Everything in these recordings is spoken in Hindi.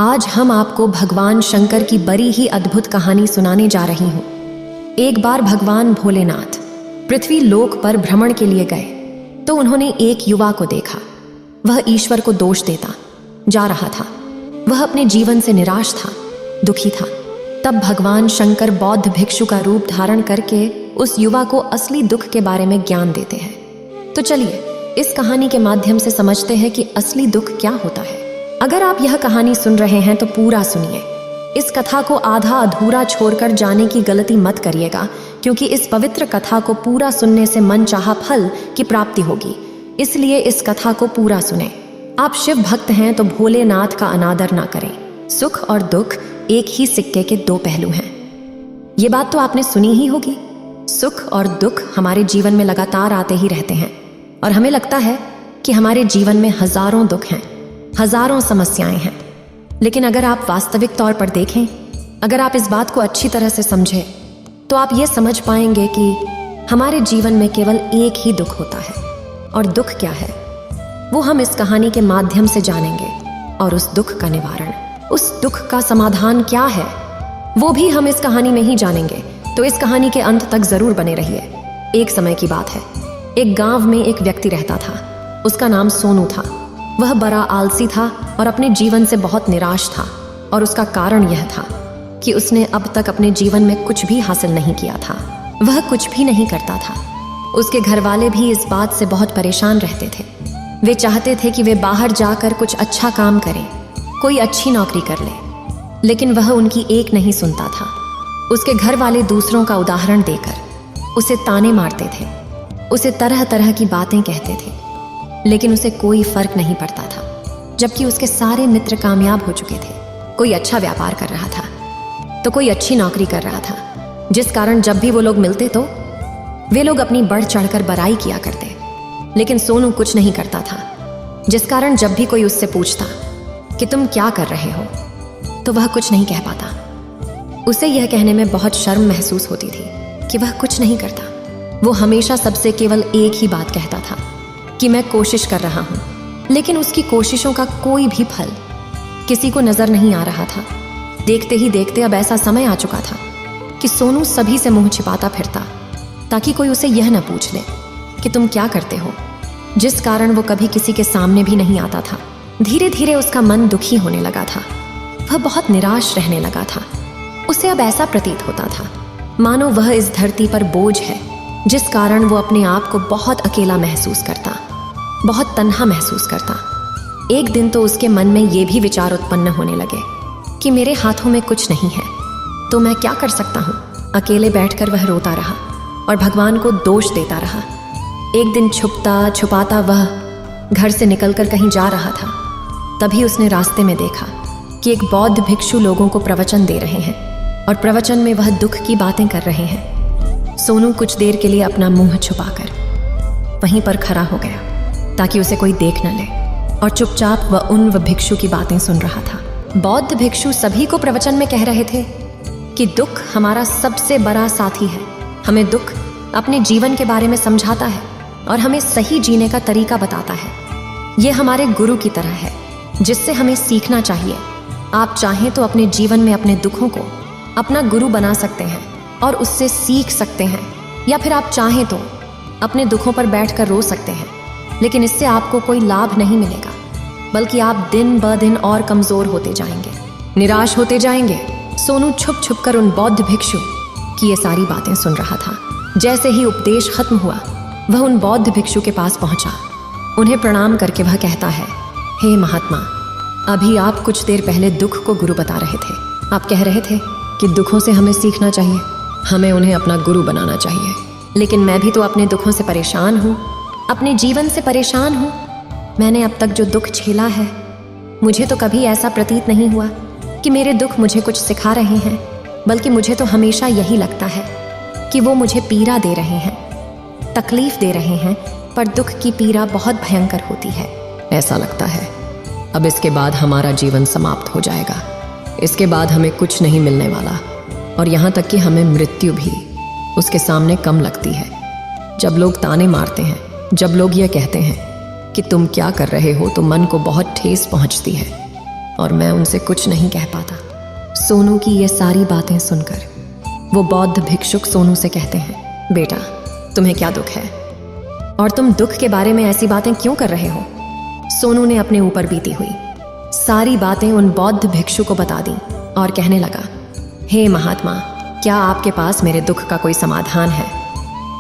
आज हम आपको भगवान शंकर की बड़ी ही अद्भुत कहानी सुनाने जा रही हूँ। एक बार भगवान भोलेनाथ पृथ्वी लोक पर भ्रमण के लिए गए तो उन्होंने एक युवा को देखा। वह ईश्वर को दोष देता जा रहा था। वह अपने जीवन से निराश था, दुखी था। तब भगवान शंकर बौद्ध भिक्षु का रूप धारण करके उस युवा को असली दुख के बारे में ज्ञान देते हैं। तो चलिए इस कहानी के माध्यम से समझते हैं कि असली दुख क्या होता है। अगर आप यह कहानी सुन रहे हैं तो पूरा सुनिए। इस कथा को आधा अधूरा छोड़कर जाने की गलती मत करिएगा, क्योंकि इस पवित्र कथा को पूरा सुनने से मनचाहा फल की प्राप्ति होगी। इसलिए इस कथा को पूरा सुने। आप शिव भक्त हैं तो भोलेनाथ का अनादर ना करें। सुख और दुख एक ही सिक्के के दो पहलू हैं। ये बात तो आपने सुनी ही होगी। सुख और दुख हमारे जीवन में लगातार आते ही रहते हैं और हमें लगता है कि हमारे जीवन में हजारों दुख हैं, हजारों समस्याएं हैं। लेकिन अगर आप वास्तविक तौर पर देखें, अगर आप इस बात को अच्छी तरह से समझें, तो आप ये समझ पाएंगे कि हमारे जीवन में केवल एक ही दुख होता है। और दुख क्या है वो हम इस कहानी के माध्यम से जानेंगे। और उस दुख का निवारण, उस दुख का समाधान क्या है, वो भी हम इस कहानी में ही जानेंगे। तो इस कहानी के अंत तक जरूर बने रहिए। एक समय की बात है, एक गांव में एक व्यक्ति रहता था। उसका नाम सोनू था। वह बड़ा आलसी था और अपने जीवन से बहुत निराश था। और उसका कारण यह था कि उसने अब तक अपने जीवन में कुछ भी हासिल नहीं किया था। वह कुछ भी नहीं करता था। उसके घर वाले भी इस बात से बहुत परेशान रहते थे। वे चाहते थे कि वे बाहर जाकर कुछ अच्छा काम करें, कोई अच्छी नौकरी कर ले, लेकिन वह उनकी एक नहीं सुनता था। उसके घर वाले दूसरों का उदाहरण देकर उसे ताने मारते थे, उसे तरह तरह की बातें कहते थे, लेकिन उसे कोई फर्क नहीं पड़ता था। जबकि उसके सारे मित्र कामयाब हो चुके थे। कोई अच्छा व्यापार कर रहा था तो कोई अच्छी नौकरी कर रहा था, जिस कारण जब भी वो लोग मिलते तो वे लोग अपनी बढ़ चढ़कर बड़ाई किया करते। लेकिन सोनू कुछ नहीं करता था, जिस कारण जब भी कोई उससे पूछता कि तुम क्या कर रहे हो, तो वह कुछ नहीं कह पाता। उसे यह कहने में बहुत शर्म महसूस होती थी कि वह कुछ नहीं करता। वो हमेशा सबसे केवल एक ही बात कहता था कि मैं कोशिश कर रहा हूं। लेकिन उसकी कोशिशों का कोई भी फल किसी को नजर नहीं आ रहा था। देखते ही देखते अब ऐसा समय आ चुका था कि सोनू सभी से मुंह छिपाता फिरता, ताकि कोई उसे यह न पूछ ले कि तुम क्या करते हो, जिस कारण वो कभी किसी के सामने भी नहीं आता था। धीरे धीरे उसका मन दुखी होने लगा था। वह बहुत निराश रहने लगा था। उसे अब ऐसा प्रतीत होता था मानो वह इस धरती पर बोझ है, जिस कारण वो अपने आप को बहुत अकेला महसूस करता, बहुत तन्हा महसूस करता। एक दिन तो उसके मन में ये भी विचार उत्पन्न होने लगे कि मेरे हाथों में कुछ नहीं है, तो मैं क्या कर सकता हूँ। अकेले बैठकर वह रोता रहा और भगवान को दोष देता रहा। एक दिन छुपता छुपाता वह घर से निकलकर कहीं जा रहा था। तभी उसने रास्ते में देखा कि एक बौद्ध भिक्षु लोगों को प्रवचन दे रहे हैं और प्रवचन में वह दुख की बातें कर रहे हैं। सोनू कुछ देर के लिए अपना मुंह छुपाकर वहीं पर खड़ा हो गया, ताकि उसे कोई देख न ले, और चुपचाप वह उन भिक्षु की बातें सुन रहा था। बौद्ध भिक्षु सभी को प्रवचन में कह रहे थे कि दुख हमारा सबसे बड़ा साथी है। हमें दुख अपने जीवन के बारे में समझाता है और हमें सही जीने का तरीका बताता है। यह हमारे गुरु की तरह है, जिससे हमें सीखना चाहिए। आप चाहें तो अपने जीवन में अपने दुखों को अपना गुरु बना सकते हैं और उससे सीख सकते हैं, या फिर आप चाहें तो अपने दुखों पर बैठकर रो सकते हैं। लेकिन इससे आपको कोई लाभ नहीं मिलेगा, बल्कि आप दिन ब दिन और कमजोर होते जाएंगे, निराश होते जाएंगे। सोनू छुप छुप कर उन बौद्ध भिक्षु की ये सारी बातें सुन रहा था। जैसे ही उपदेश खत्म हुआ, वह उन बौद्ध भिक्षु के पास पहुंचा। उन्हें प्रणाम करके वह कहता है, हे महात्मा, अभी आप कुछ देर पहले दुख को गुरु बता रहे थे। आप कह रहे थे कि दुखों से हमें सीखना चाहिए, हमें उन्हें अपना गुरु बनाना चाहिए। लेकिन मैं भी तो अपने दुखों से परेशान हूँ, अपने जीवन से परेशान हूँ। मैंने अब तक जो दुख झेला है, मुझे तो कभी ऐसा प्रतीत नहीं हुआ कि मेरे दुख मुझे कुछ सिखा रहे हैं, बल्कि मुझे तो हमेशा यही लगता है कि वो मुझे पीड़ा दे रहे हैं, तकलीफ दे रहे हैं। पर दुख की पीड़ा बहुत भयंकर होती है। ऐसा लगता है अब इसके बाद हमारा जीवन समाप्त हो जाएगा, इसके बाद हमें कुछ नहीं मिलने वाला, और यहाँ तक कि हमें मृत्यु भी उसके सामने कम लगती है। जब लोग ताने मारते हैं, जब लोग ये कहते हैं कि तुम क्या कर रहे हो, तो मन को बहुत ठेस पहुँचती है। और मैं उनसे कुछ नहीं कह पाता। सोनू की ये सारी बातें सुनकर वो बौद्ध भिक्षुक सोनू से कहते हैं, बेटा तुम्हें क्या दुख है और तुम दुख के बारे में ऐसी बातें क्यों कर रहे हो? सोनू ने अपने ऊपर बीती हुई सारी बातें उन बौद्ध भिक्षु को बता दी और कहने लगा, हे महात्मा, क्या आपके पास मेरे दुख का कोई समाधान है?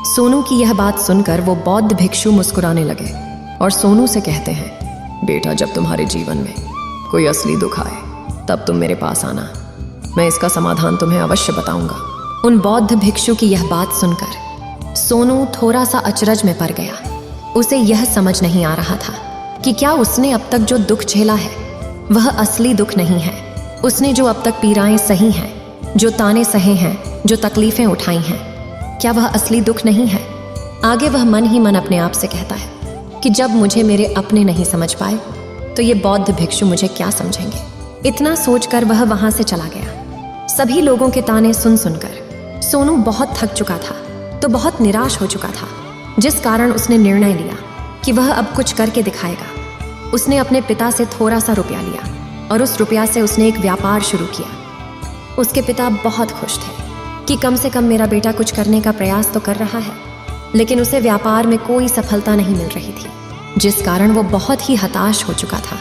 सोनू की यह बात सुनकर वो बौद्ध भिक्षु मुस्कुराने लगे और सोनू से कहते हैं, बेटा जब तुम्हारे जीवन में कोई असली दुख आए तब तुम मेरे पास आना, मैं इसका समाधान तुम्हें अवश्य बताऊंगा। उन बौद्ध भिक्षु की यह बात सुनकर सोनू थोड़ा सा अचरज में पड़ गया। उसे यह समझ नहीं आ रहा था कि क्या उसने अब तक जो दुख झेला है वह असली दुख नहीं है। उसने जो अब तक पीड़ाएं सही हैं, जो ताने सहे हैं, जो तकलीफें उठाई हैं, क्या वह असली दुख नहीं है? आगे वह मन ही मन अपने आप से कहता है कि जब मुझे मेरे अपने नहीं समझ पाए तो ये बौद्ध भिक्षु मुझे क्या समझेंगे। इतना सोचकर वह वहां से चला गया। सभी लोगों के ताने सुन सुनकर सोनू बहुत थक चुका था तो बहुत निराश हो चुका था, जिस कारण उसने निर्णय लिया कि वह अब कुछ करके दिखाएगा। उसने अपने पिता से थोड़ा सा रुपया लिया और उस रुपया से उसने एक व्यापार शुरू किया। उसके पिता बहुत खुश थे कि कम से कम मेरा बेटा कुछ करने का प्रयास तो कर रहा है, लेकिन उसे व्यापार में कोई सफलता नहीं मिल रही थी, जिस कारण वो बहुत ही हताश हो चुका था।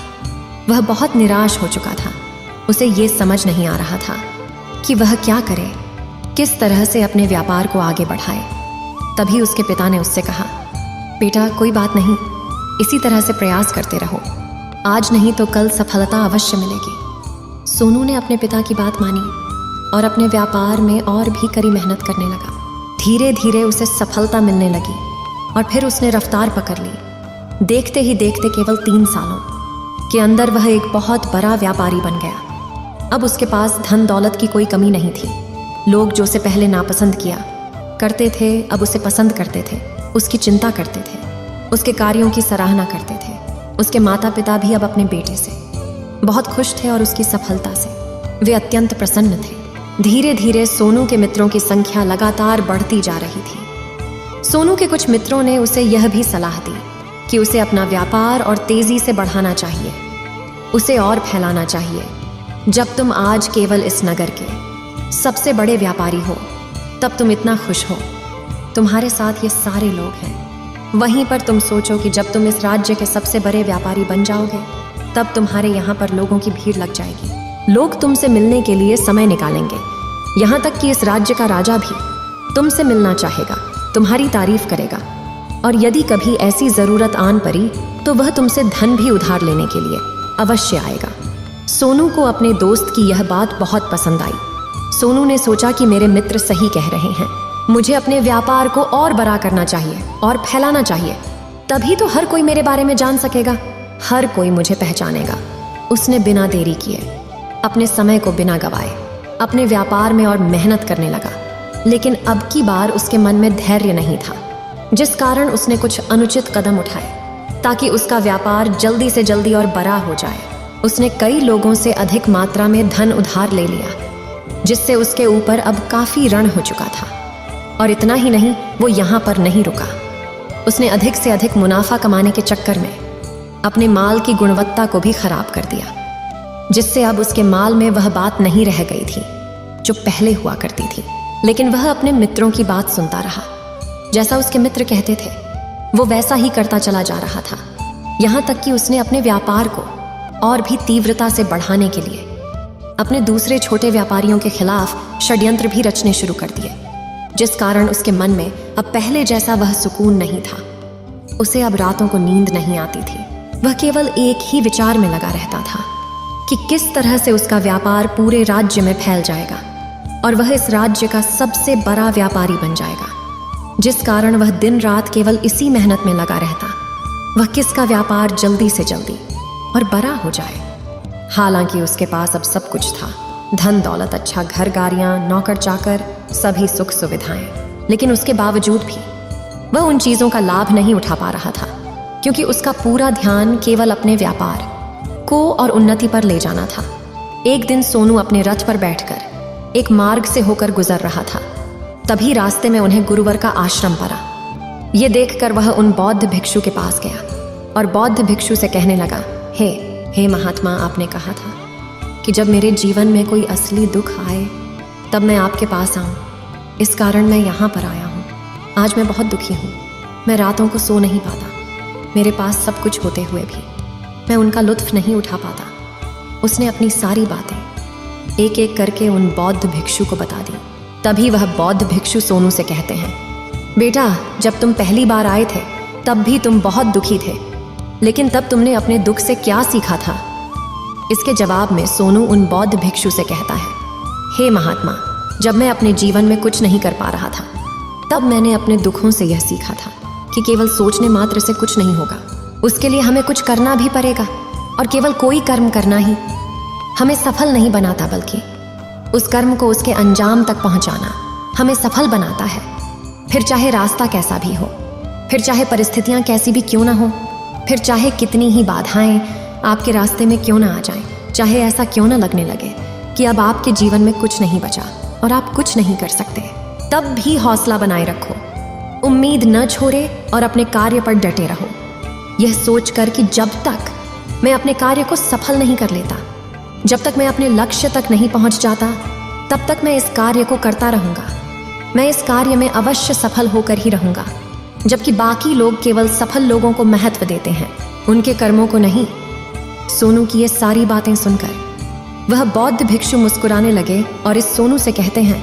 वह बहुत निराश हो चुका था। उसे ये समझ नहीं आ रहा था कि वह क्या करे, किस तरह से अपने व्यापार को आगे बढ़ाए। तभी उसके पिता ने उससे कहा, बेटा कोई बात नहीं, इसी तरह से प्रयास करते रहो, आज नहीं तो कल सफलता अवश्य मिलेगी। सोनू ने अपने पिता की बात मानी और अपने व्यापार में और भी कड़ी मेहनत करने लगा। धीरे धीरे उसे सफलता मिलने लगी और फिर उसने रफ्तार पकड़ ली। देखते ही देखते केवल 3 सालों के अंदर वह एक बहुत बड़ा व्यापारी बन गया। अब उसके पास धन दौलत की कोई कमी नहीं थी। लोग जो उसे पहले नापसंद किया करते थे अब उसे पसंद करते थे, उसकी चिंता करते थे, उसके कार्यों की सराहना करते थे। उसके माता पिता भी अब अपने बेटे से बहुत खुश थे और उसकी सफलता से वे अत्यंत प्रसन्न थे। धीरे धीरे सोनू के मित्रों की संख्या लगातार बढ़ती जा रही थी। सोनू के कुछ मित्रों ने उसे यह भी सलाह दी कि उसे अपना व्यापार और तेजी से बढ़ाना चाहिए, उसे और फैलाना चाहिए। जब तुम आज केवल इस नगर के सबसे बड़े व्यापारी हो तब तुम इतना खुश हो, तुम्हारे साथ ये सारे लोग हैं। वहीं पर तुम सोचो कि जब तुम इस राज्य के सबसे बड़े व्यापारी बन जाओगे तब तुम्हारे यहाँ पर लोगों की भीड़ लग जाएगी। लोग तुमसे मिलने के लिए समय निकालेंगे। यहाँ तक कि इस राज्य का राजा भी तुमसे मिलना चाहेगा, तुम्हारी तारीफ करेगा, और यदि कभी ऐसी जरूरत आन पड़ी तो वह तुमसे धन भी उधार लेने के लिए अवश्य आएगा। सोनू को अपने दोस्त की यह बात बहुत पसंद आई। सोनू ने सोचा कि मेरे मित्र सही कह रहे हैं, मुझे अपने व्यापार को और बड़ा करना चाहिए और फैलाना चाहिए, तभी तो हर कोई मेरे बारे में जान सकेगा, हर कोई मुझे पहचानेगा। उसने बिना देरी किए, अपने समय को बिना गवाए अपने व्यापार में और मेहनत करने लगा। लेकिन अब की बार उसके मन में धैर्य नहीं था, जिस कारण उसने कुछ अनुचित कदम उठाए ताकि उसका व्यापार जल्दी से जल्दी और बड़ा हो जाए। उसने कई लोगों से अधिक मात्रा में धन उधार ले लिया, जिससे उसके ऊपर अब काफी ऋण हो चुका था। और इतना ही नहीं, वो यहाँ पर नहीं रुका। उसने अधिक से अधिक मुनाफा कमाने के चक्कर में अपने माल की गुणवत्ता को भी खराब कर दिया, जिससे अब उसके माल में वह बात नहीं रह गई थी जो पहले हुआ करती थी। लेकिन वह अपने मित्रों की बात सुनता रहा। जैसा उसके मित्र कहते थे वो वैसा ही करता चला जा रहा था। यहाँ तक कि उसने अपने व्यापार को और भी तीव्रता से बढ़ाने के लिए अपने दूसरे छोटे व्यापारियों के खिलाफ षड्यंत्र भी रचने शुरू कर दिए, जिस कारण उसके मन में अब पहले जैसा वह सुकून नहीं था। उसे अब रातों को नींद नहीं आती थी। वह केवल एक ही विचार में लगा रहता था कि किस तरह से उसका व्यापार पूरे राज्य में फैल जाएगा और वह इस राज्य का सबसे बड़ा व्यापारी बन जाएगा, जिस कारण वह दिन रात केवल इसी मेहनत में लगा रहता, वह किसका व्यापार जल्दी से जल्दी और बड़ा हो जाए। हालांकि उसके पास अब सब कुछ था, धन दौलत, अच्छा घर, गाड़ियां, नौकर चाकर, सभी सुख सुविधाएं। लेकिन उसके बावजूद भी वह उन चीजों का लाभ नहीं उठा पा रहा था, क्योंकि उसका पूरा ध्यान केवल अपने व्यापार को और उन्नति पर ले जाना था। एक दिन सोनू अपने रथ पर बैठकर एक मार्ग से होकर गुजर रहा था। तभी रास्ते में उन्हें गुरुवर का आश्रम पड़ा। ये देखकर वह उन बौद्ध भिक्षु के पास गया और बौद्ध भिक्षु से कहने लगा, हे महात्मा, आपने कहा था कि जब मेरे जीवन में कोई असली दुख आए तब मैं आपके पास आऊं। इस कारण मैं यहाँ पर आया हूँ। आज मैं बहुत दुखी हूँ। मैं रातों को सो नहीं पाता। मेरे पास सब कुछ होते हुए भी मैं उनका लुत्फ नहीं उठा पाता। उसने अपनी सारी बातें एक एक करके उन बौद्ध भिक्षु को बता दी। तभी वह बौद्ध भिक्षु सोनू से कहते हैं, बेटा, जब तुम पहली बार आए थे तब भी तुम बहुत दुखी थे, लेकिन तब तुमने अपने दुख से क्या सीखा था? इसके जवाब में सोनू उन बौद्ध भिक्षु से कहता है, हे महात्मा, जब मैं अपने जीवन में कुछ नहीं कर पा रहा था तब मैंने अपने दुखों से यह सीखा था कि केवल सोचने मात्र से कुछ नहीं होगा। उसके लिए हमें कुछ करना भी पड़ेगा, और केवल कोई कर्म करना ही हमें सफल नहीं बनाता, बल्कि उस कर्म को उसके अंजाम तक पहुंचाना हमें सफल बनाता है। फिर चाहे रास्ता कैसा भी हो, फिर चाहे परिस्थितियां कैसी भी क्यों ना हो, फिर चाहे कितनी ही बाधाएं आपके रास्ते में क्यों ना आ जाएं, चाहे ऐसा क्यों ना लगने लगे कि अब आपके जीवन में कुछ नहीं बचा और आप कुछ नहीं कर सकते, तब भी हौसला बनाए रखो, उम्मीद न छोड़े और अपने कार्य पर डटे रहो, यह सोचकर कि जब तक मैं अपने कार्य को सफल नहीं कर लेता, जब तक मैं अपने लक्ष्य तक नहीं पहुंच जाता, तब तक मैं इस कार्य को करता रहूंगा। मैं इस कार्य में अवश्य सफल होकर ही रहूंगा, जबकि बाकी लोग केवल सफल लोगों को महत्व देते हैं, उनके कर्मों को नहीं। सोनू की ये सारी बातें सुनकर वह बौद्ध भिक्षु मुस्कुराने लगे और इस सोनू से कहते हैं,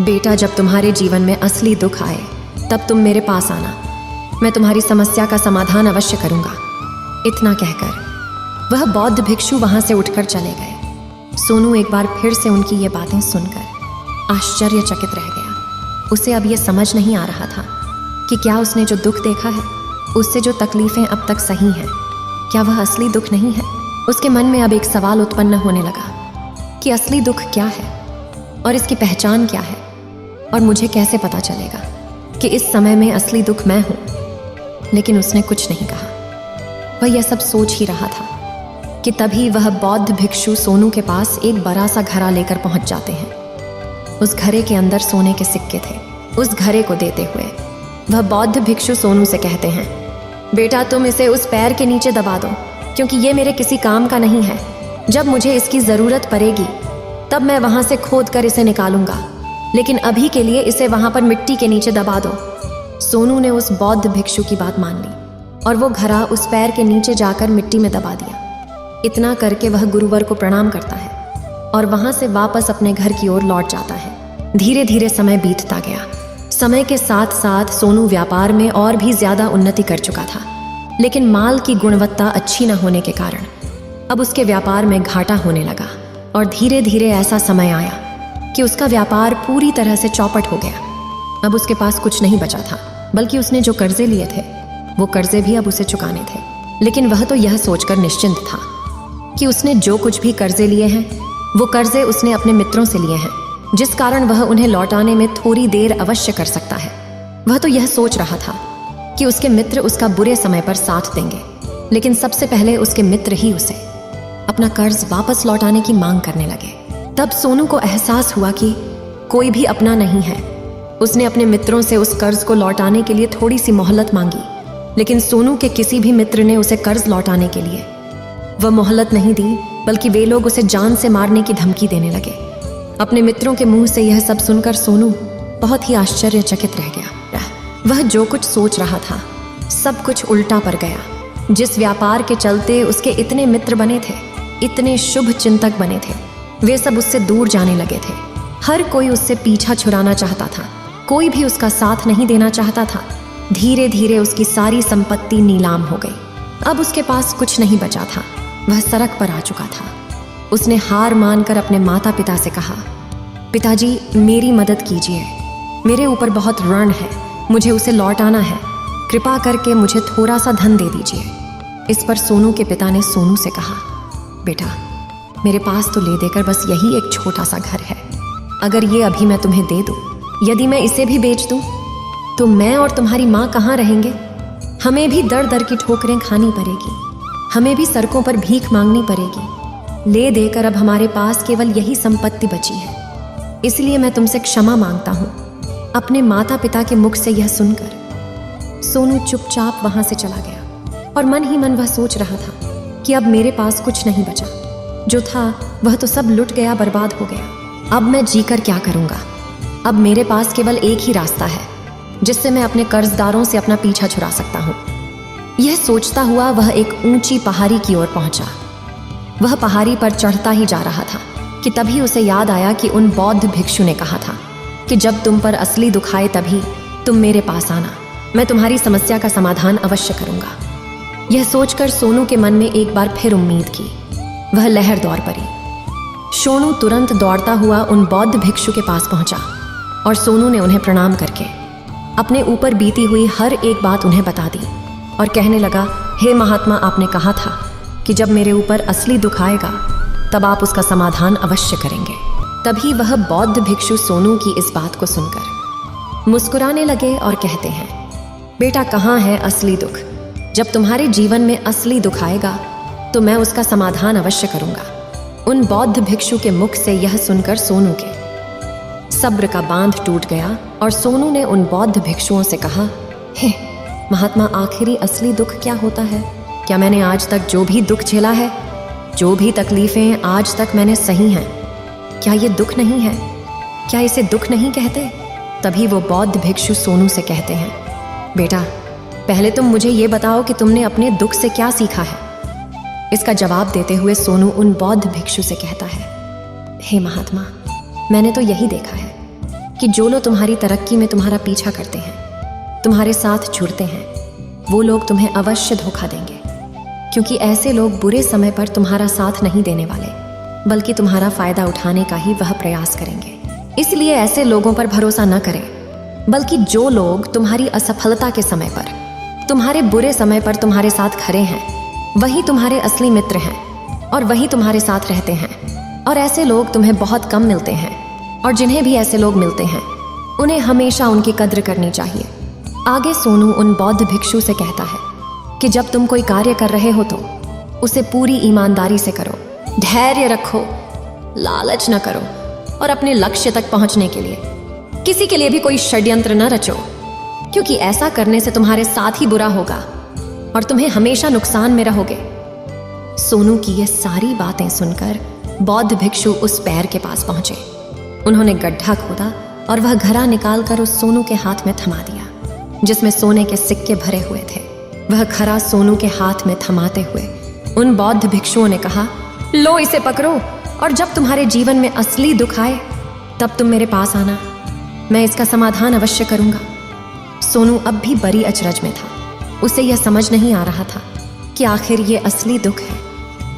बेटा, जब तुम्हारे जीवन में असली दुख आए तब तुम मेरे पास आना, मैं तुम्हारी समस्या का समाधान अवश्य करूंगा। इतना कहकर वह बौद्ध भिक्षु वहां से उठकर चले गए। सोनू एक बार फिर से उनकी ये बातें सुनकर आश्चर्यचकित रह गया। उसे अब यह समझ नहीं आ रहा था कि क्या उसने जो दुख देखा है, उससे जो तकलीफें अब तक सही हैं, क्या वह असली दुख नहीं है? उसके मन में अब एक सवाल उत्पन्न होने लगा कि असली दुख क्या है और इसकी पहचान क्या है, और मुझे कैसे पता चलेगा कि इस समय में असली दुख मैं हूं। लेकिन उसने कुछ नहीं कहा। वह यह सब सोच ही रहा था कि तभी वह बौद्ध भिक्षु सोनू के पास एक बड़ा सा घड़ा लेकर पहुंच जाते हैं। उस घड़े के अंदर सोने के सिक्के थे। उस घड़े को देते हुए वह बौद्ध भिक्षु सोनू से कहते हैं, बेटा, तुम इसे उस पैर के नीचे दबा दो, क्योंकि ये मेरे किसी काम का नहीं है। जब मुझे इसकी जरूरत पड़ेगी तब मैं वहां से खोद कर इसे निकालूंगा, लेकिन अभी के लिए इसे वहां पर मिट्टी के नीचे दबा दो। सोनू ने उस बौद्ध भिक्षु की बात मान ली और वो घड़ा उस पैर के नीचे जाकर मिट्टी में दबा दिया। इतना करके वह गुरुवर को प्रणाम करता है और वहां से वापस अपने घर की ओर लौट जाता है। धीरे धीरे समय बीतता गया। समय के साथ साथ सोनू व्यापार में और भी ज्यादा उन्नति कर चुका था, लेकिन माल की गुणवत्ता अच्छी न होने के कारण अब उसके व्यापार में घाटा होने लगा। और धीरे धीरे ऐसा समय आया कि उसका व्यापार पूरी तरह से चौपट हो गया। अब उसके पास कुछ नहीं बचा था, बल्कि उसने जो कर्जे लिए थे वो कर्जे भी अब उसे चुकाने थे। लेकिन वह तो यह सोचकर निश्चिंत था कि उसने जो कुछ भी कर्जे लिए हैं वो कर्जे उसने अपने मित्रों से लिए हैं, जिस कारण वह उन्हें लौटाने में थोड़ी देर अवश्य कर सकता है। वह तो यह सोच रहा था कि उसके मित्र उसका बुरे समय पर साथ देंगे, लेकिन सबसे पहले उसके मित्र ही उसे अपना कर्ज वापस लौटाने की मांग करने लगे। तब सोनू को एहसास हुआ कि कोई भी अपना नहीं है। उसने अपने मित्रों से उस कर्ज को लौटाने के लिए थोड़ी सी मोहलत मांगी, लेकिन सोनू के किसी भी मित्र ने उसे कर्ज लौटाने के लिए वह मोहलत नहीं दी, बल्कि वे लोग उसे जान से मारने की धमकी देने लगे। अपने मित्रों के मुंह से यह सब सुनकर सोनू बहुत ही आश्चर्यचकित रह गया। वह जो कुछ सोच रहा था सब कुछ उल्टा पड़ गया। जिस व्यापार के चलते उसके इतने मित्र बने थे, इतने शुभ चिंतक बने थे, वे सब उससे दूर जाने लगे थे। हर कोई उससे पीछा छुड़ाना चाहता था, कोई भी उसका साथ नहीं देना चाहता था। धीरे धीरे उसकी सारी संपत्ति नीलाम हो गई। अब उसके पास कुछ नहीं बचा था। वह सड़क पर आ चुका था। उसने हार मानकर अपने माता पिता से कहा, पिताजी, मेरी मदद कीजिए, मेरे ऊपर बहुत ऋण है, मुझे उसे लौटाना है, कृपा करके मुझे थोड़ा सा धन दे दीजिए। इस पर सोनू के पिता ने सोनू से कहा, बेटा, मेरे पास तो ले देकर बस यही एक छोटा सा घर है। अगर ये अभी मैं तुम्हें दे दूं, यदि मैं इसे भी बेच दूं, तो मैं और तुम्हारी माँ कहाँ रहेंगे? हमें भी दर दर की ठोकरें खानी पड़ेगी, हमें भी सड़कों पर भीख मांगनी पड़ेगी। ले देकर अब हमारे पास केवल यही संपत्ति बची है, इसलिए मैं तुमसे क्षमा मांगता हूँ। अपने माता पिता के मुख से यह सुनकर सोनू चुपचाप वहां से चला गया और मन ही मन वह सोच रहा था कि अब मेरे पास कुछ नहीं बचा, जो था वह तो सब लुट गया, बर्बाद हो गया। अब मैं जीकर क्या करूँगा? अब मेरे पास केवल एक ही रास्ता है जिससे मैं अपने कर्जदारों से अपना पीछा छुड़ा सकता हूँ। यह सोचता हुआ वह एक ऊंची पहाड़ी की ओर पहुंचा। वह पहाड़ी पर चढ़ता ही जा रहा था कि तभी उसे याद आया कि उन बौद्ध भिक्षु ने कहा था कि जब तुम पर असली दुख आए तभी तुम मेरे पास आना, मैं तुम्हारी समस्या का समाधान अवश्य करूंगा। यह सोचकर सोनू के मन में एक बार फिर उम्मीद की। वह लहर दौड़ पड़ी। सोनू तुरंत दौड़ता हुआ उन बौद्ध भिक्षु के पास पहुंचा और सोनू ने उन्हें प्रणाम करके अपने ऊपर बीती हुई हर एक बात उन्हें बता दी और कहने लगा, हे महात्मा, आपने कहा था कि जब मेरे ऊपर असली दुख आएगा तब आप उसका समाधान अवश्य करेंगे। तभी वह बौद्ध भिक्षु सोनू की इस बात को सुनकर मुस्कुराने लगे और कहते हैं, बेटा, कहाँ है असली दुख? जब तुम्हारे जीवन में असली दुख आएगा तो मैं उसका समाधान अवश्य करूंगा। उन बौद्ध भिक्षु के मुख से यह सुनकर सोनू के सब्र का बांध टूट गया और सोनू ने उन बौद्ध भिक्षुओं से कहा, हे महात्मा, आखिरी असली दुख क्या होता है? क्या मैंने आज तक जो भी दुख झेला है, जो भी तकलीफें आज तक मैंने सही हैं, क्या ये दुख नहीं है? क्या इसे दुख नहीं कहते? तभी वो बौद्ध भिक्षु सोनू से कहते हैं, बेटा, पहले तुम मुझे ये बताओ कि तुमने अपने दुख से क्या सीखा है। इसका जवाब देते हुए सोनू उन बौद्ध भिक्षु से कहता है, हे महात्मा, मैंने तो यही देखा है कि जो लोग तुम्हारी तरक्की में तुम्हारा पीछा करते हैं, तुम्हारे साथ जुड़ते हैं, वो लोग तुम्हें अवश्य धोखा देंगे, क्योंकि ऐसे लोग बुरे समय पर तुम्हारा साथ नहीं देने वाले, बल्कि तुम्हारा फायदा उठाने का ही वह प्रयास करेंगे। इसलिए ऐसे लोगों पर भरोसा न करें, बल्कि जो लोग तुम्हारी असफलता के समय पर, तुम्हारे बुरे समय पर तुम्हारे साथ खड़े हैं, वही तुम्हारे असली मित्र हैं और वही तुम्हारे साथ रहते हैं। और ऐसे लोग तुम्हें बहुत कम मिलते हैं, और जिन्हें भी ऐसे लोग मिलते हैं उन्हें हमेशा उनकी कद्र करनी चाहिए। आगे सोनू उन बौद्ध भिक्षु से कहता है कि जब तुम कोई कार्य कर रहे हो तो उसे पूरी ईमानदारी से करो, धैर्य रखो, लालच न करो और अपने लक्ष्य तक पहुंचने के लिए किसी के लिए भी कोई षड्यंत्र न रचो, क्योंकि ऐसा करने से तुम्हारे साथ ही बुरा होगा और तुम्हें हमेशा नुकसान में रहोगे। सोनू की ये सारी बातें सुनकर बौद्ध भिक्षु उस पैर के पास पहुंचे। उन्होंने गड्ढा खोदा और वह घड़ा निकालकर उस सोनू के हाथ में थमा दिया, जिसमें सोने के सिक्के भरे हुए थे। वह घड़ा सोनू के हाथ में थमाते हुए उन बौद्ध भिक्षुओं ने कहा, लो इसे पकड़ो, और जब तुम्हारे जीवन में असली दुख आए तब तुम मेरे पास आना, मैं इसका समाधान अवश्य करूंगा। सोनू अब भी बड़ी अचरज में था। उसे यह समझ नहीं आ रहा था कि आखिर ये असली दुख है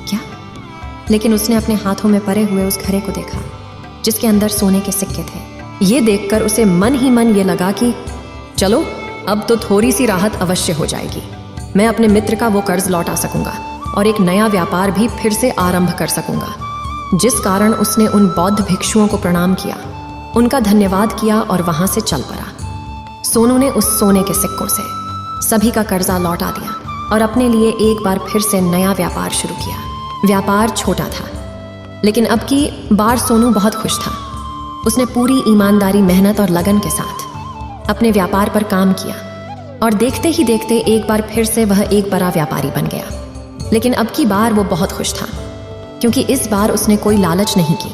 क्या, लेकिन उसने अपने हाथों में पड़े हुए उस घड़े को देखा जिसके अंदर सोने के सिक्के थे। ये देखकर उसे मन ही मन ये लगा कि चलो, अब तो थोड़ी सी राहत अवश्य हो जाएगी। मैं अपने मित्र का वो कर्ज लौटा सकूंगा और एक नया व्यापार भी फिर से आरंभ कर सकूंगा। जिस कारण उसने उन बौद्ध भिक्षुओं को प्रणाम किया, उनका धन्यवाद किया और वहां से चल पड़ा। सोनू ने उस सोने के सिक्कों से सभी का कर्जा लौटा दिया और अपने लिए एक बार फिर से नया व्यापार शुरू किया। व्यापार छोटा था, लेकिन अब की बार सोनू बहुत खुश था। उसने पूरी ईमानदारी, मेहनत और लगन के साथ अपने व्यापार पर काम किया और देखते ही देखते एक बार फिर से वह एक बड़ा व्यापारी बन गया। लेकिन अब की बार वो बहुत खुश था, क्योंकि इस बार उसने कोई लालच नहीं की,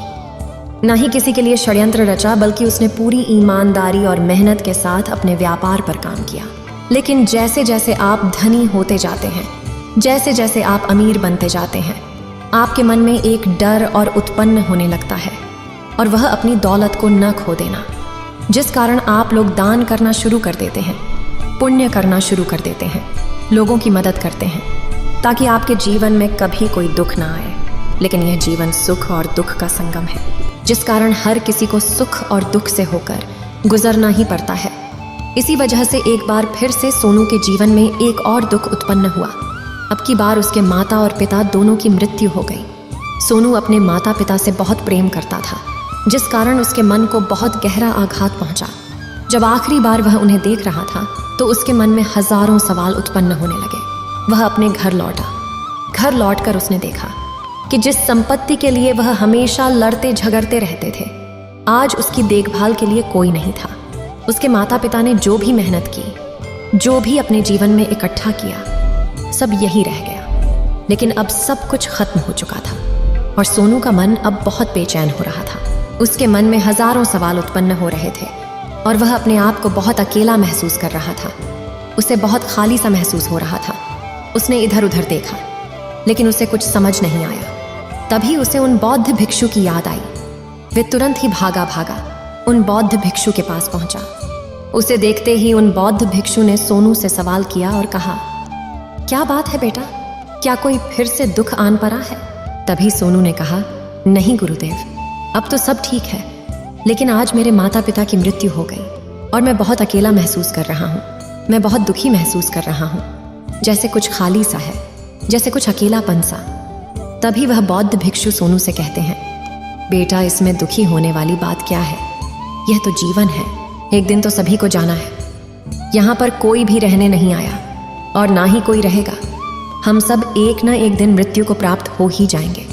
ना ही किसी के लिए षड्यंत्र रचा, बल्कि उसने पूरी ईमानदारी और मेहनत के साथ अपने व्यापार पर काम किया। लेकिन जैसे जैसे आप धनी होते जाते हैं, जैसे जैसे आप अमीर बनते जाते हैं, आपके मन में एक डर और उत्पन्न होने लगता है, और वह अपनी दौलत को न खो देना, जिस कारण आप लोग दान करना शुरू कर देते हैं, पुण्य करना शुरू कर देते हैं, लोगों की मदद करते हैं, ताकि आपके जीवन में कभी कोई दुख ना आए। लेकिन यह जीवन सुख और दुख का संगम है, जिस कारण हर किसी को सुख और दुख से होकर गुजरना ही पड़ता है। इसी वजह से एक बार फिर से सोनू के जीवन में एक और दुख उत्पन्न हुआ। अब की बार उसके माता और पिता दोनों की मृत्यु हो गई। सोनू अपने माता पिता से बहुत प्रेम करता था, जिस कारण उसके मन को बहुत गहरा आघात पहुंचा। जब आखिरी बार वह उन्हें देख रहा था तो उसके मन में हजारों सवाल उत्पन्न होने लगे। वह अपने घर लौटा। घर लौटकर उसने देखा कि जिस संपत्ति के लिए वह हमेशा लड़ते झगड़ते रहते थे, आज उसकी देखभाल के लिए कोई नहीं था। उसके माता पिता ने जो भी मेहनत की, जो भी अपने जीवन में इकट्ठा किया, सब यही रह गया। लेकिन अब सब कुछ खत्म हो चुका था और सोनू का मन अब बहुत बेचैन हो रहा था। उसके मन में हजारों सवाल उत्पन्न हो रहे थे और वह अपने आप को बहुत अकेला महसूस कर रहा था। उसे बहुत खाली सा महसूस हो रहा था। उसने इधर उधर देखा, लेकिन उसे कुछ समझ नहीं आया। तभी उसे उन बौद्ध भिक्षु की याद आई। वे तुरंत ही भागा उन बौद्ध भिक्षु के पास पहुंचा। उसे देखते ही उन बौद्ध भिक्षु ने सोनू से सवाल किया और कहा, क्या बात है बेटा, क्या कोई फिर से दुख आन पड़ा है? तभी सोनू ने कहा, नहीं गुरुदेव, अब तो सब ठीक है, लेकिन आज मेरे माता पिता की मृत्यु हो गई और मैं बहुत अकेला महसूस कर रहा हूँ। मैं बहुत दुखी महसूस कर रहा हूँ, जैसे कुछ खाली सा है, जैसे कुछ अकेलापन सा। तभी वह बौद्ध भिक्षु सोनू से कहते हैं, बेटा, इसमें दुखी होने वाली बात क्या है? यह तो जीवन है, एक दिन तो सभी को जाना है। यहाँ पर कोई भी रहने नहीं आया और ना ही कोई रहेगा। हम सब एक ना एक दिन मृत्यु को प्राप्त हो ही जाएंगे,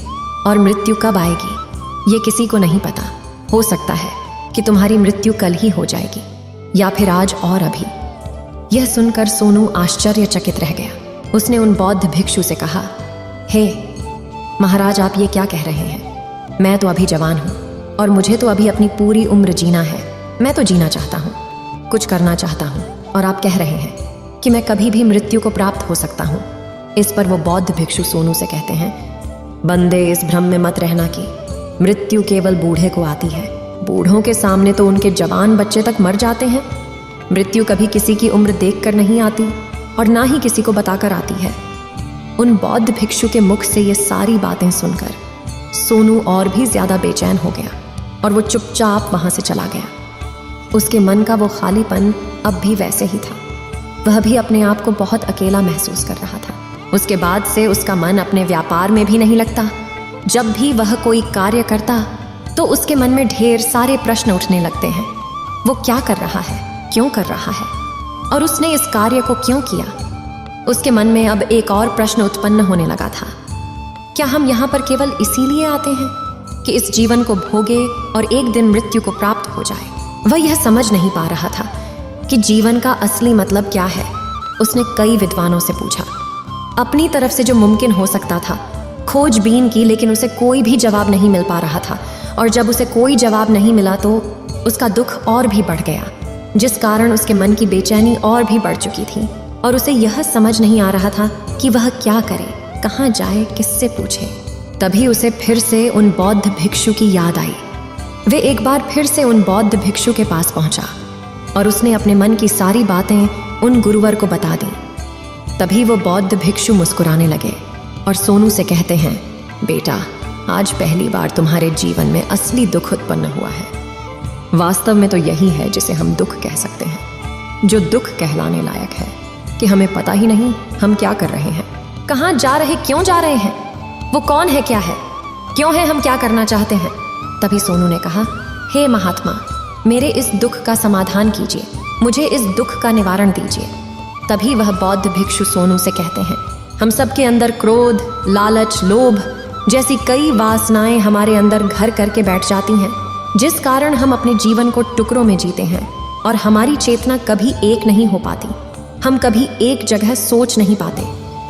और मृत्यु कब आएगी ये किसी को नहीं पता। हो सकता है कि तुम्हारी मृत्यु कल ही हो जाएगी, या फिर आज और अभी। यह सुनकर सोनू आश्चर्यचकित रह गया। उसने उन बौद्ध भिक्षु से कहा, हे महाराज, आप ये क्या कह रहे हैं? मैं तो अभी जवान हूँ और मुझे तो अभी अपनी पूरी उम्र जीना है। मैं तो जीना चाहता हूँ, कुछ करना चाहता हूँ, और आप कह रहे हैं कि मैं कभी भी मृत्यु को प्राप्त हो सकता हूँ। इस पर वो बौद्ध भिक्षु सोनू से कहते हैं, बंदे, इस भ्रम में मत रहना कि मृत्यु केवल बूढ़े को आती है। बूढ़ों के सामने तो उनके जवान बच्चे तक मर जाते हैं। मृत्यु कभी किसी की उम्र देखकर नहीं आती और ना ही किसी को बताकर आती है। उन बौद्ध भिक्षु के मुख से ये सारी बातें सुनकर सोनू और भी ज्यादा बेचैन हो गया और वो चुपचाप वहां से चला गया। उसके मन का वो खालीपन अब भी वैसे ही था। वह भी अपने आप को बहुत अकेला महसूस कर रहा था। उसके बाद से उसका मन अपने व्यापार में भी नहीं लगता। जब भी वह कोई कार्य करता तो उसके मन में ढेर सारे प्रश्न उठने लगते हैं। वो क्या कर रहा है, क्यों कर रहा है, और उसने इस कार्य को क्यों किया? उसके मन में अब एक और प्रश्न उत्पन्न होने लगा था, क्या हम यहाँ पर केवल इसीलिए आते हैं कि इस जीवन को भोगे और एक दिन मृत्यु को प्राप्त हो जाए? वह यह समझ नहीं पा रहा था कि जीवन का असली मतलब क्या है। उसने कई विद्वानों से पूछा, अपनी तरफ से जो मुमकिन हो सकता था खोजबीन की, लेकिन उसे कोई भी जवाब नहीं मिल पा रहा था। और जब उसे कोई जवाब नहीं मिला तो उसका दुख और भी बढ़ गया, जिस कारण उसके मन की बेचैनी और भी बढ़ चुकी थी। और उसे यह समझ नहीं आ रहा था कि वह क्या करे, कहाँ जाए, किससे पूछे। तभी उसे फिर से उन बौद्ध भिक्षु की याद आई। वे एक बार फिर से उन बौद्ध भिक्षु के पास पहुंचा और उसने अपने मन की सारी बातें उन गुरुवर को बता दी। तभी वो बौद्ध भिक्षु मुस्कुराने लगे और सोनू से कहते हैं, बेटा, आज पहली बार तुम्हारे जीवन में असली दुख उत्पन्न हुआ है। वास्तव में तो यही है जिसे हम दुख कह सकते हैं, जो दुख कहलाने लायक है कि हमें पता ही नहीं हम क्या कर रहे हैं, कहाँ जा रहे, क्यों जा रहे हैं, वो कौन है, क्या है, क्यों है, हम क्या करना चाहते हैं। तभी सोनू ने कहा, हे महात्मा, मेरे इस दुख का समाधान कीजिए, मुझे इस दुख का निवारण दीजिए। तभी वह बौद्ध भिक्षु सोनू से कहते हैं, हम सबके अंदर क्रोध, लालच, लोभ जैसी कई वासनाएं हमारे अंदर घर करके बैठ जाती हैं, जिस कारण हम अपने जीवन को टुकड़ों में जीते हैं और हमारी चेतना कभी एक नहीं हो पाती। हम कभी एक जगह सोच नहीं पाते,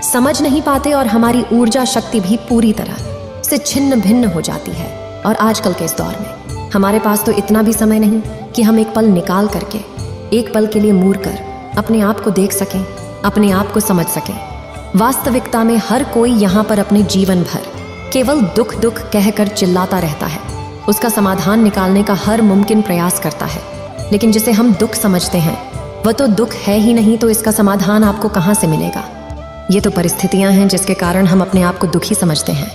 समझ नहीं पाते, और हमारी ऊर्जा शक्ति भी पूरी तरह से छिन्न भिन्न हो जाती है। और आजकल के इस दौर में हमारे पास तो इतना भी समय नहीं कि हम एक पल निकाल करके, एक पल के लिए मूर कर अपने आप को देख सकें, अपने आप को समझ सकें। वास्तविकता में हर कोई यहाँ पर अपने जीवन भर केवल दुख दुख कहकर चिल्लाता रहता है। उसका समाधान निकालने का हर मुमकिन प्रयास करता है, लेकिन जिसे हम दुख समझते हैं वह तो दुख है ही नहीं, तो इसका समाधान आपको कहाँ से मिलेगा। ये तो परिस्थितियां हैं जिसके कारण हम अपने आप को दुखी समझते हैं,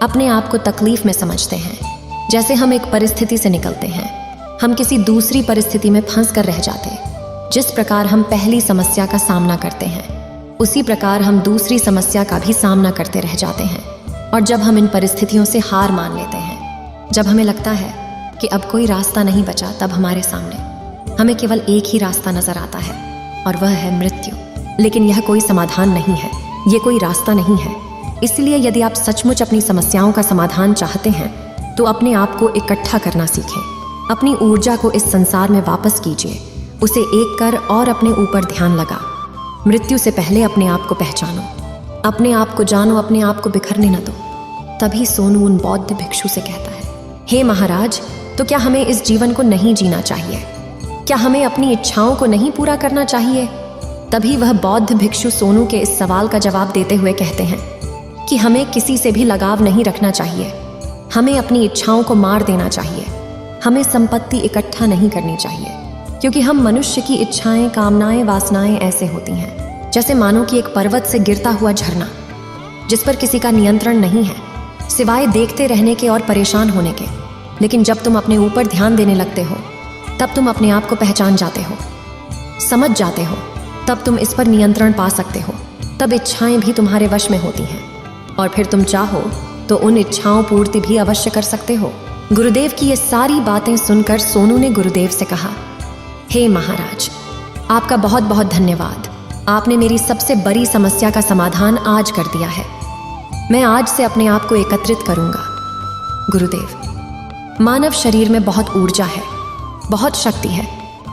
अपने आप को तकलीफ में समझते हैं। जैसे हम एक परिस्थिति से निकलते हैं, हम किसी दूसरी परिस्थिति में फंस कर रह जाते। जिस प्रकार हम पहली समस्या का सामना करते हैं, उसी प्रकार हम दूसरी समस्या का भी सामना करते रह जाते हैं। और जब हम इन परिस्थितियों से हार मान लेते हैं, जब हमें लगता है कि अब कोई रास्ता नहीं बचा, तब हमारे सामने हमें केवल एक ही रास्ता नजर आता है, और वह है मृत्यु। लेकिन यह कोई समाधान नहीं है, ये कोई रास्ता नहीं है। इसलिए यदि आप सचमुच अपनी समस्याओं का समाधान चाहते हैं तो अपने आप को इकट्ठा करना सीखें। अपनी ऊर्जा को इस संसार में वापस कीजिए, उसे एक कर और अपने ऊपर ध्यान लगा। मृत्यु से पहले अपने आप को पहचानो, अपने आप को जानो, अपने आप को बिखरने न दो। तभी सोनू उन बौद्ध भिक्षु से कहता है, हे महाराज, तो क्या हमें इस जीवन को नहीं जीना चाहिए? क्या हमें अपनी इच्छाओं को नहीं पूरा करना चाहिए? तभी वह बौद्ध भिक्षु सोनू के इस सवाल का जवाब देते हुए कहते हैं कि हमें किसी से भी लगाव नहीं रखना चाहिए, हमें अपनी इच्छाओं को मार देना चाहिए, हमें संपत्ति इकट्ठा नहीं करनी चाहिए, क्योंकि हम मनुष्य की इच्छाएं, कामनाएं, वासनाएं ऐसे होती हैं जैसे मानो कि एक पर्वत से गिरता हुआ झरना, जिस पर किसी का नियंत्रण नहीं है सिवाय देखते रहने के और परेशान होने के। लेकिन जब तुम अपने ऊपर ध्यान देने लगते हो तब तुम अपने आप को पहचान जाते हो, समझ जाते हो, तब तुम इस पर नियंत्रण पा सकते हो, तब इच्छाएं भी तुम्हारे वश में होती हैं और फिर तुम चाहो तो उन इच्छाओं पूर्ति भी अवश्य कर सकते हो। गुरुदेव की ये सारी बातें सुनकर सोनू ने गुरुदेव से कहा, हे महाराज, आपका बहुत बहुत धन्यवाद, आपने मेरी सबसे बड़ी समस्या का समाधान आज कर दिया है। मैं आज से अपने आप को एकत्रित करूंगा। गुरुदेव, मानव शरीर में बहुत ऊर्जा है, बहुत शक्ति है,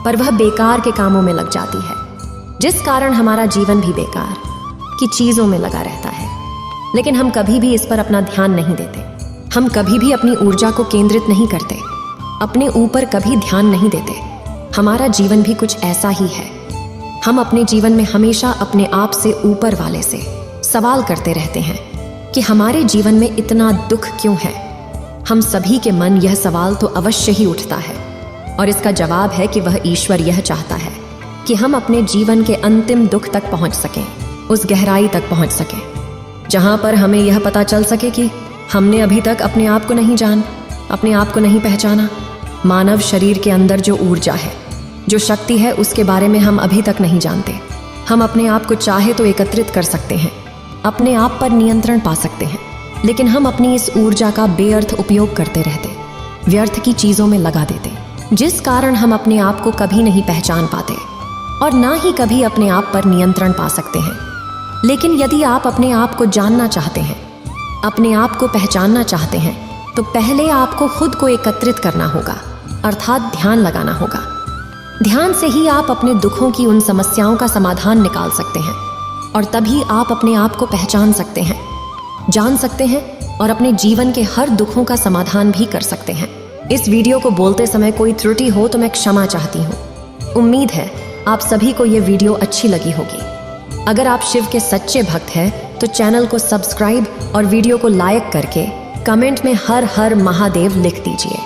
पर वह बेकार के कामों में लग जाती है, जिस कारण हमारा जीवन भी बेकार की चीजों में लगा रहता है। लेकिन हम कभी भी इस पर अपना ध्यान नहीं देते, हम कभी भी अपनी ऊर्जा को केंद्रित नहीं करते, अपने ऊपर कभी ध्यान नहीं देते। हमारा जीवन भी कुछ ऐसा ही है। हम अपने जीवन में हमेशा अपने आप से ऊपर वाले से सवाल करते रहते हैं कि हमारे जीवन में इतना दुख क्यों है। हम सभी के मन यह सवाल तो अवश्य ही उठता है और इसका जवाब है कि वह ईश्वर यह चाहता है कि हम अपने जीवन के अंतिम दुख तक पहुंच सकें, उस गहराई तक पहुंच सकें जहां पर हमें यह पता चल सके कि हमने अभी तक अपने आप को नहीं जान, अपने आप को नहीं पहचाना। मानव शरीर के अंदर जो ऊर्जा है, जो शक्ति है, उसके बारे में हम अभी तक नहीं जानते। हम अपने आप को चाहे तो एकत्रित कर सकते हैं, अपने आप पर नियंत्रण पा सकते हैं, लेकिन हम अपनी इस ऊर्जा का बेअर्थ उपयोग करते रहते, व्यर्थ की चीजों में लगा देते, जिस कारण हम अपने आप को कभी नहीं पहचान पाते और ना ही कभी अपने आप पर नियंत्रण पा सकते हैं। लेकिन यदि आप अपने आप को जानना चाहते हैं, अपने आप को पहचानना चाहते हैं, तो पहले आपको खुद को एकत्रित करना होगा, अर्थात ध्यान लगाना होगा। ध्यान से ही आप अपने दुखों की उन समस्याओं का समाधान निकाल सकते हैं और तभी आप अपने आप को पहचान सकते हैं, जान सकते हैं और अपने जीवन के हर दुखों का समाधान भी कर सकते हैं। इस वीडियो को बोलते समय कोई त्रुटि हो तो मैं क्षमा चाहती हूँ। उम्मीद है आप सभी को ये वीडियो अच्छी लगी होगी। अगर आप शिव के सच्चे भक्त हैं तो चैनल को सब्सक्राइब और वीडियो को लाइक करके कमेंट में हर हर महादेव लिख दीजिए।